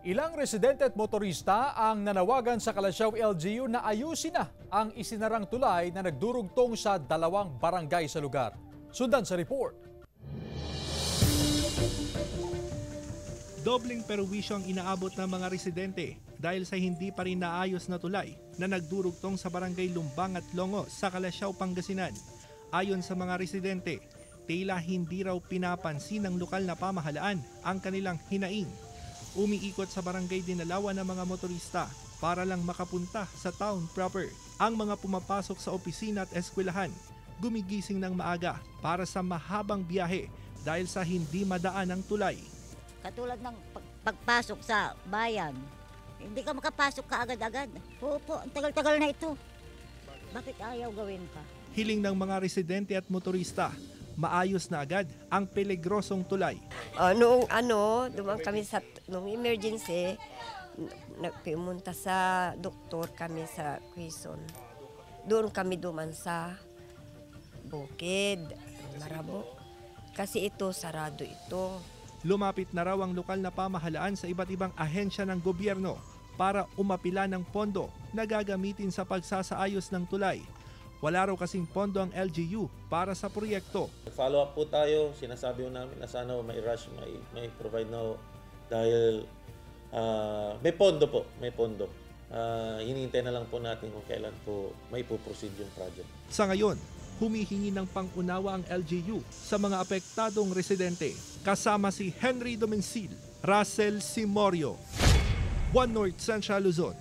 Ilang residente at motorista ang nanawagan sa Kalasyaw LGU na ayusin na ang isinarang tulay na nagdurugtong sa dalawang barangay sa lugar. Sundan sa report. Dobling perwisyo ang inaabot ng mga residente dahil sa hindi pa rin naayos na tulay na nagdurugtong sa barangay Lumbang at Longo sa Kalasyaw, Pangasinan. Ayon sa mga residente, tila hindi raw pinapansin ng lokal na pamahalaan ang kanilang hinaing. Umiikot sa barangay Dinalawan ng mga motorista para lang makapunta sa town proper. Ang mga pumapasok sa opisina at eskwelahan gumigising ng maaga para sa mahabang biyahe dahil sa hindi madaan ang tulay. Katulad ng pagpasok sa bayan, hindi ka makapasok kaagad-agad. Opo, ang tagal-tagal na ito. Bakit ayaw gawin pa? Hiling ng mga residente at motorista, maayos na agad ang peligrosong tulay. Dumaan kami nung emergency, nagpimunta sa doktor kami sa Quezon. Doon kami duman sa Bukid, Marabok. Kasi ito, sarado ito. Lumapit na raw ang lokal na pamahalaan sa iba't ibang ahensya ng gobyerno para umapila ng pondo na gagamitin sa pagsasaayos ng tulay. Wala raw kasing pondo ang LGU para sa proyekto. Follow up po tayo, sinasabi namin na sana may rush, may provide na dahil may pondo po, may pondo. Hinihintay na lang po natin kung kailan po may puproceed yung project. Sa ngayon, humihingi ng pangunawa ang LGU sa mga apektadong residente. Kasama si Henry Domencil, Russell Simorio, One North Central Luzon.